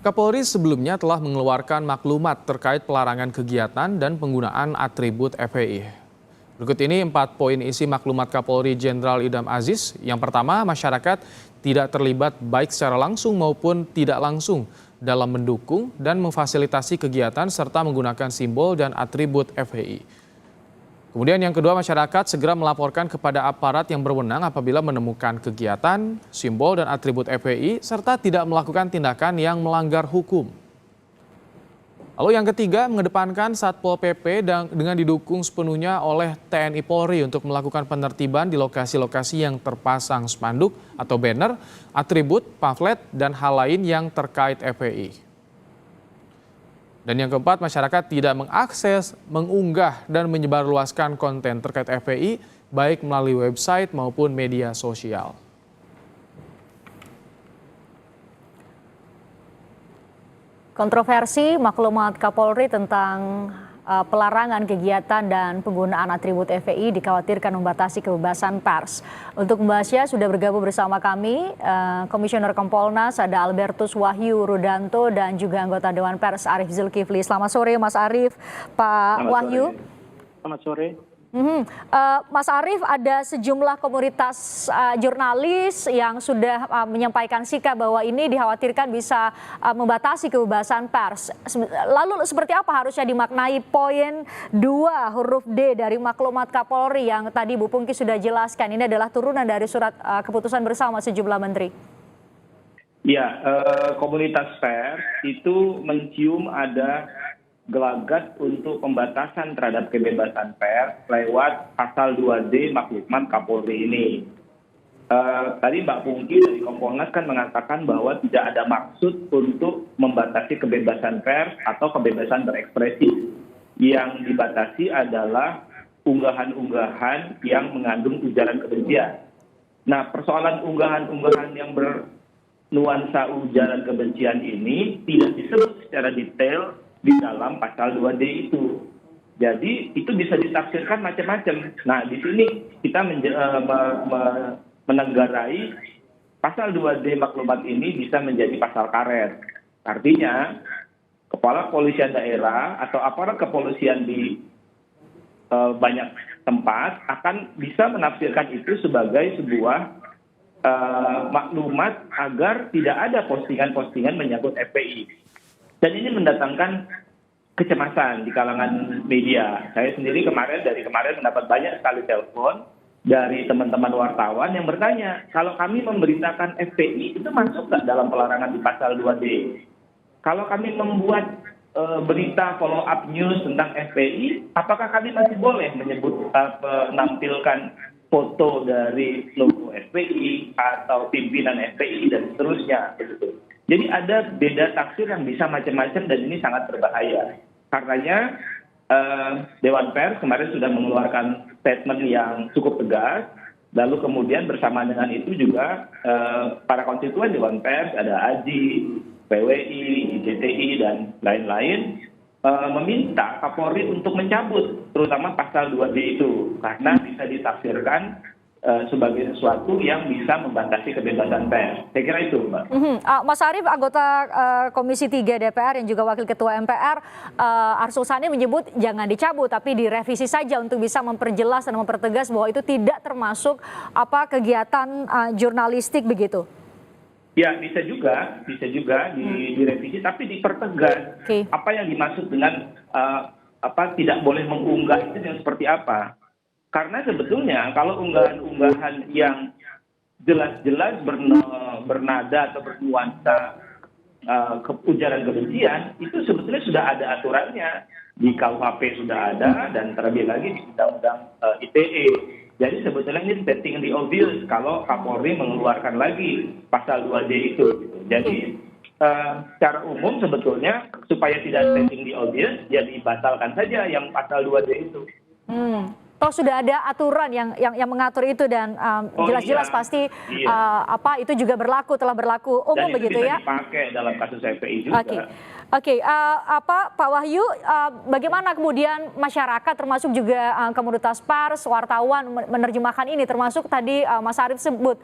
Kapolri sebelumnya telah mengeluarkan maklumat terkait pelarangan kegiatan dan penggunaan atribut FPI. Berikut ini 4 poin isi maklumat Kapolri Jenderal Idham Aziz. Yang pertama, masyarakat tidak terlibat baik secara langsung maupun tidak langsung dalam mendukung dan memfasilitasi kegiatan serta menggunakan simbol dan atribut FPI. Kemudian yang kedua, masyarakat segera melaporkan kepada aparat yang berwenang apabila menemukan kegiatan, simbol, dan atribut FPI, serta tidak melakukan tindakan yang melanggar hukum. Lalu yang ketiga, mengedepankan Satpol PP dengan didukung sepenuhnya oleh TNI Polri untuk melakukan penertiban di lokasi-lokasi yang terpasang spanduk atau banner, atribut, pamflet, dan hal lain yang terkait FPI. Dan yang keempat, masyarakat tidak mengakses, mengunggah, dan menyebarluaskan konten terkait FPI, baik melalui website maupun media sosial. Kontroversi maklumat Kapolri tentang pelarangan kegiatan dan penggunaan atribut FPI dikhawatirkan membatasi kebebasan pers. Untuk membahasnya sudah bergabung bersama kami Komisioner Kompolnas ada Albertus Wahyu Rudanto dan juga anggota Dewan Pers Arief Zulkifli. Selamat sore Mas Arief, Pak Wahyu. Selamat sore. Mas Arief, ada sejumlah komunitas jurnalis yang sudah menyampaikan sikap bahwa ini dikhawatirkan bisa membatasi kebebasan pers. Lalu seperti apa harusnya dimaknai poin 2 huruf D dari maklumat Kapolri yang tadi Bu Pungki sudah jelaskan? Ini adalah turunan dari surat keputusan bersama sejumlah menteri. Ya, komunitas pers itu mencium ada gelagat untuk pembatasan terhadap kebebasan pers lewat pasal 2D maklumat Kapolri ini. Tadi Mbak Pungki dari Kompolnas kan mengatakan bahwa tidak ada maksud untuk membatasi kebebasan pers atau kebebasan berekspresi. Yang dibatasi adalah unggahan-unggahan yang mengandung ujaran kebencian. Nah, persoalan unggahan-unggahan yang bernuansa ujaran kebencian ini tidak disebut secara detail di dalam pasal 2D itu. Jadi itu bisa ditafsirkan macam-macam. Nah, di sini kita menenggarai pasal 2D maklumat ini bisa menjadi pasal karet. Artinya, kepala kepolisian daerah atau aparat kepolisian di banyak tempat akan bisa menafsirkan itu sebagai sebuah maklumat agar tidak ada postingan-postingan menyangkut FPI. Dan ini mendatangkan kecemasan di kalangan media. Saya sendiri dari kemarin mendapat banyak sekali telepon dari teman-teman wartawan yang bertanya, kalau kami memberitakan FPI itu masuk nggak dalam pelarangan di pasal 2D? Kalau kami membuat berita follow up news tentang FPI, apakah kami masih boleh menampilkan foto dari logo FPI atau pimpinan FPI dan seterusnya? Jadi ada beda tafsir yang bisa macam-macam dan ini sangat berbahaya. Karenanya Dewan Pers kemarin sudah mengeluarkan statement yang cukup tegas. Lalu kemudian bersama dengan itu juga para konstituen Dewan Pers, ada AJI, PWI, IJTI, dan lain-lain meminta Kapolri untuk mencabut terutama pasal 2D itu. Karena bisa ditafsirkan sebagai sesuatu yang bisa membatasi kebebasan pers. Saya kira itu, Mbak. Mas Arief, anggota Komisi 3 DPR yang juga Wakil Ketua MPR, Arsul Sani menyebut jangan dicabut, tapi direvisi saja untuk bisa memperjelas dan mempertegas bahwa itu tidak termasuk kegiatan jurnalistik begitu. Ya, bisa juga direvisi, tapi dipertegas. Okay. Apa yang dimaksud dengan tidak boleh mengunggah itu yang seperti apa? Karena sebetulnya kalau unggahan-unggahan yang jelas-jelas bernada atau bernuansa ujaran kebencian, itu sebetulnya sudah ada aturannya. Di KUHP sudah ada dan terlebih lagi di Undang-Undang ITE. Jadi sebetulnya ini stating the obvious kalau Kapolri mengeluarkan lagi pasal 2D itu. Jadi secara umum sebetulnya supaya tidak stating the obvious, ya dibatalkan saja yang pasal 2D itu. Toh sudah ada aturan yang mengatur itu dan jelas-jelas pasti itu juga telah berlaku umum dan begitu ya. Dan itu bisa dipakai dalam kasus FPI juga. Oke, Pak Wahyu, bagaimana kemudian masyarakat termasuk juga komunitas pers, wartawan menerjemahkan ini, termasuk tadi Mas Arief sebut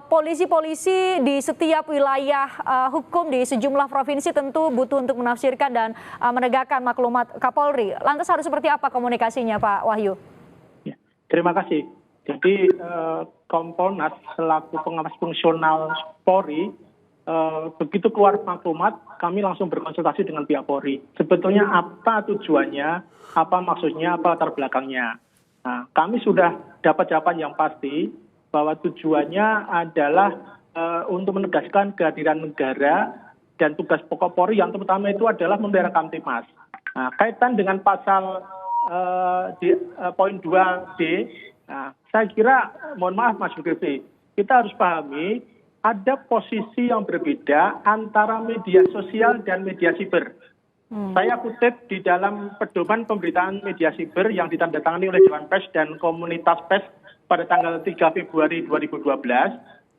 polisi-polisi di setiap wilayah hukum di sejumlah provinsi tentu butuh untuk menafsirkan dan menegakkan maklumat Kapolri. Lantas harus seperti apa komunikasinya, Pak Wahyu? Ya, terima kasih. Jadi Kompolnas selaku pengawas fungsional Polri, begitu keluar maklumat, kami langsung berkonsultasi dengan pihak Polri. Sebetulnya apa tujuannya, apa maksudnya, apa latar belakangnya. Nah, kami sudah dapat jawaban yang pasti bahwa tujuannya adalah untuk menegaskan kehadiran negara dan tugas pokok Polri yang terutama itu adalah membela Kamtibmas. Nah, kaitan dengan pasal poin 2D, nah, saya kira, mohon maaf Mas Zulkifli, kita harus pahami ada posisi yang berbeda antara media sosial dan media siber. Saya kutip di dalam pedoman pemberitaan media siber yang ditandatangani oleh Dewan Pers dan Komunitas Pers pada tanggal 3 Februari 2012,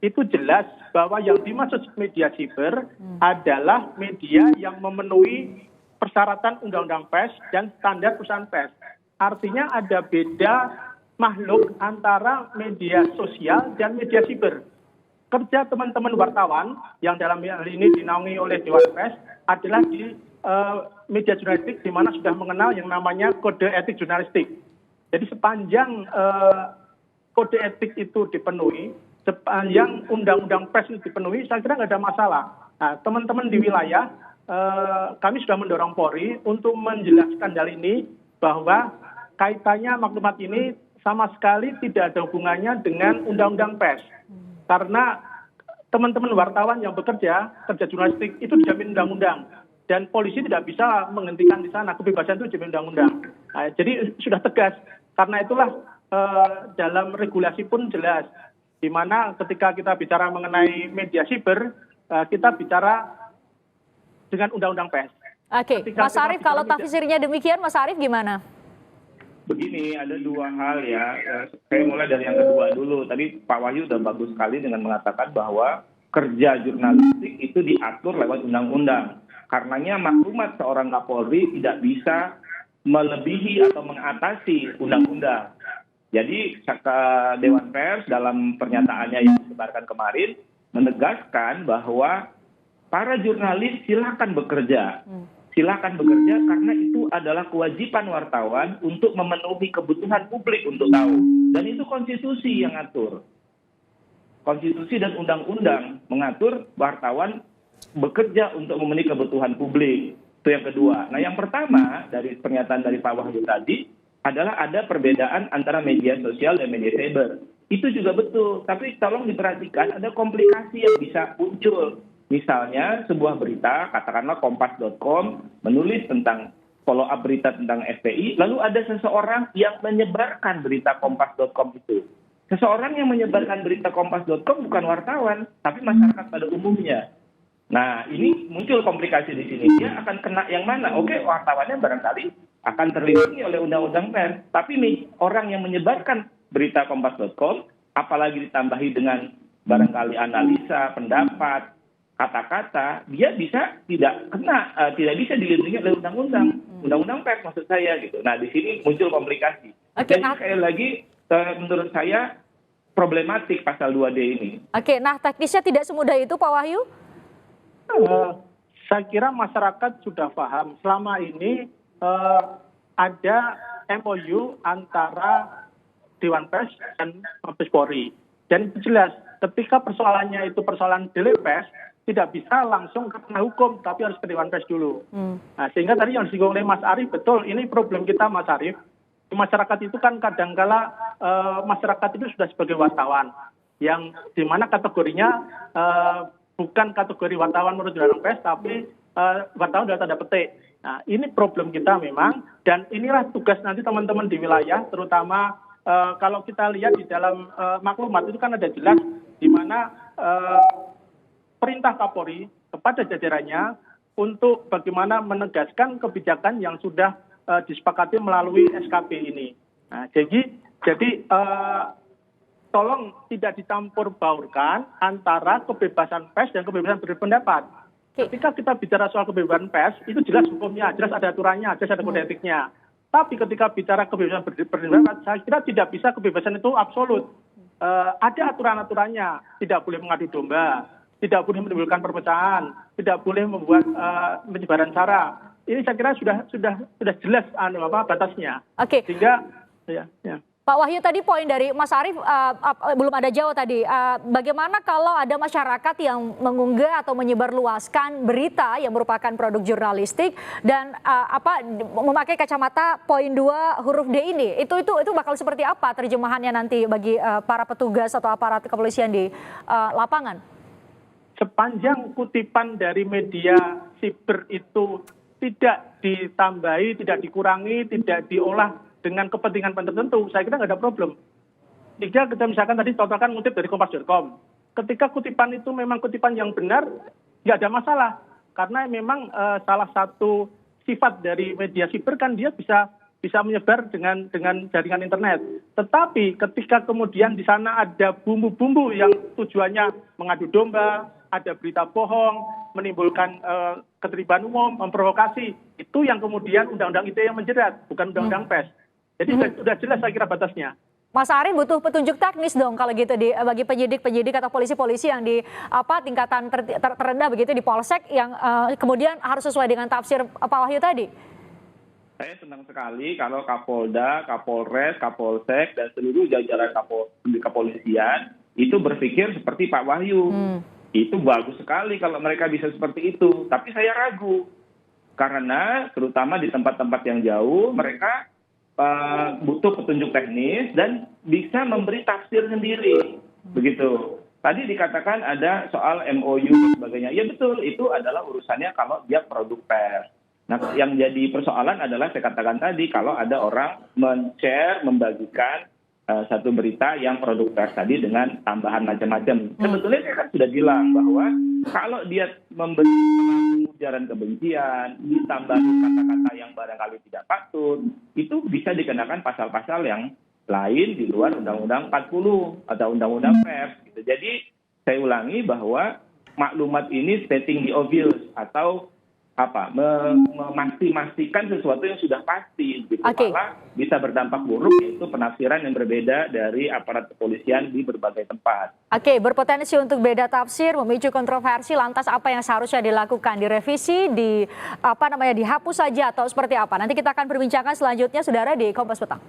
itu jelas bahwa yang dimaksud media siber adalah media yang memenuhi persyaratan Undang-Undang Pers dan standar perusahaan pers. Artinya ada beda makhluk antara media sosial dan media siber. Kerja teman-teman wartawan yang dalam hal ini dinaungi oleh Dewan Pers adalah di media jurnalistik, di mana sudah mengenal yang namanya kode etik jurnalistik. Jadi sepanjang kode etik itu dipenuhi, sepanjang undang-undang pers itu dipenuhi, saya kira nggak ada masalah. Nah, teman-teman di wilayah, kami sudah mendorong Polri untuk menjelaskan hal ini bahwa kaitannya maklumat ini sama sekali tidak ada hubungannya dengan undang-undang pers. Karena teman-teman wartawan yang bekerja, kerja jurnalistik itu dijamin undang-undang. Dan polisi tidak bisa menghentikan di sana, kebebasan itu dijamin undang-undang. Nah, jadi sudah tegas. Karena itulah dalam regulasi pun jelas. Di mana ketika kita bicara mengenai media siber, kita bicara dengan undang-undang pers. Oke, Mas Arief, kalau tafsirnya demikian, Mas Arief gimana? Begini, ada dua hal ya. Saya mulai dari yang kedua dulu. Tadi Pak Wahyu sudah bagus sekali dengan mengatakan bahwa kerja jurnalistik itu diatur lewat undang-undang. Karenanya maklumat seorang Kapolri tidak bisa melebihi atau mengatasi undang-undang. Jadi Dewan Pers dalam pernyataannya yang disebarkan kemarin menegaskan bahwa para jurnalis silakan bekerja. Silakan bekerja karena itu adalah kewajiban wartawan untuk memenuhi kebutuhan publik untuk tahu. Dan itu konstitusi yang ngatur. Konstitusi dan undang-undang mengatur wartawan bekerja untuk memenuhi kebutuhan publik. Itu yang kedua. Nah, yang pertama dari pernyataan dari Pak Wahyu tadi adalah ada perbedaan antara media sosial dan media cyber. Itu juga betul. Tapi tolong diperhatikan ada komplikasi yang bisa muncul. Misalnya sebuah berita, katakanlah kompas.com, menulis tentang follow up berita tentang FPI, lalu ada seseorang yang menyebarkan berita kompas.com itu. Seseorang yang menyebarkan berita kompas.com bukan wartawan, tapi masyarakat pada umumnya. Nah, ini muncul komplikasi di sini. Dia akan kena yang mana? Oke, wartawannya barangkali akan terlindungi oleh undang-undang pers. Tapi orang yang menyebarkan berita kompas.com, apalagi ditambahi dengan barangkali analisa, pendapat, kata-kata, dia bisa tidak bisa dilindungi oleh undang-undang pers maksud saya gitu. Nah, di sini muncul komplikasi. Dan sekali lagi menurut saya problematik pasal 2D ini. Oke, nah teknisnya tidak semudah itu Pak Wahyu? Saya kira masyarakat sudah paham. Selama ini ada MOU antara Dewan Pers dan Mabes Polri. Dan itu jelas, ketika persoalannya itu persoalan delik pers, tidak bisa langsung ke ranah hukum, tapi harus ke Dewan Pers dulu. Nah, sehingga tadi yang disinggung oleh Mas Arief, betul, ini problem kita Mas Arief. Di masyarakat itu kan kadangkala masyarakat itu sudah sebagai wartawan, yang dimana kategorinya bukan kategori wartawan menurut Dewan Pers, tapi wartawan dalam tanda petik. Nah, ini problem kita memang, dan inilah tugas nanti teman-teman di wilayah, terutama kalau kita lihat di dalam maklumat itu kan ada jelas di mana perintah Kapolri kepada jajarannya untuk bagaimana menegaskan kebijakan yang sudah disepakati melalui SKP ini. Nah, jadi tolong tidak dicampur baurkan antara kebebasan pers dan kebebasan berpendapat. Ketika kita bicara soal kebebasan pers, itu jelas hukumnya, jelas ada aturannya, jelas ada kode etiknya. Tapi ketika bicara kebebasan berpendapat, saya kira tidak bisa kebebasan itu absolut. Ada aturan-aturannya, tidak boleh mengadu domba, tidak boleh menimbulkan perpecahan, tidak boleh membuat penyebaran sara. Ini saya kira sudah jelas batasnya. Oke. Sehingga ya. Pak Wahyu, tadi poin dari Mas Arief belum ada jawab tadi. Bagaimana kalau ada masyarakat yang mengunggah atau menyebarluaskan berita yang merupakan produk jurnalistik dan memakai kacamata poin 2 huruf D ini? Itu bakal seperti apa terjemahannya nanti bagi para petugas atau aparat kepolisian di lapangan? Sepanjang kutipan dari media siber itu tidak ditambahi, tidak dikurangi, tidak diolah dengan kepentingan tertentu, saya kira nggak ada problem. Jika kita misalkan tadi contohkan ngutip dari Kompas.com, ketika kutipan itu memang kutipan yang benar, nggak ada masalah. Karena memang salah satu sifat dari media siber kan dia bisa menyebar dengan jaringan internet. Tetapi ketika kemudian di sana ada bumbu-bumbu yang tujuannya mengadu domba, ada berita bohong, menimbulkan keterlibatan umum, memprovokasi, itu yang kemudian undang-undang ITE yang menjerat, bukan undang-undang pers. Jadi sudah jelas saya kira batasnya. Mas Arief butuh petunjuk teknis dong kalau gitu bagi penyidik atau polisi-polisi yang di tingkatan terendah begitu di Polsek yang kemudian harus sesuai dengan tafsir Pak Wahyu tadi. Saya senang sekali kalau Kapolda, Kapolres, Kapolsek dan seluruh jajaran kepolisian itu berpikir seperti Pak Wahyu. Itu bagus sekali kalau mereka bisa seperti itu. Tapi saya ragu karena terutama di tempat-tempat yang jauh mereka butuh petunjuk teknis dan bisa memberi tafsir sendiri, begitu. Tadi dikatakan ada soal MOU dan sebagainya. Ya betul, itu adalah urusannya kalau dia produk pers. Nah, yang jadi persoalan adalah saya katakan tadi kalau ada orang men-share, membagikan satu berita yang produk pers tadi dengan tambahan macam-macam. Sebetulnya saya kan sudah bilang bahwa kalau dia memberi ujaran kebencian, ditambah kata-kata yang barangkali tidak patut, itu bisa dikenakan pasal-pasal yang lain di luar Undang-Undang 40 atau Undang-Undang pers. Gitu. Jadi saya ulangi bahwa maklumat ini stating the obvious atau memastikan sesuatu yang sudah pasti, gitu. Malah bisa berdampak buruk, yaitu penafsiran yang berbeda dari aparat kepolisian di berbagai tempat. Oke, berpotensi untuk beda tafsir, memicu kontroversi. Lantas apa yang seharusnya dilakukan? Direvisi, dihapus saja atau seperti apa? Nanti kita akan berbincangkan selanjutnya, saudara, di Kompas Petang.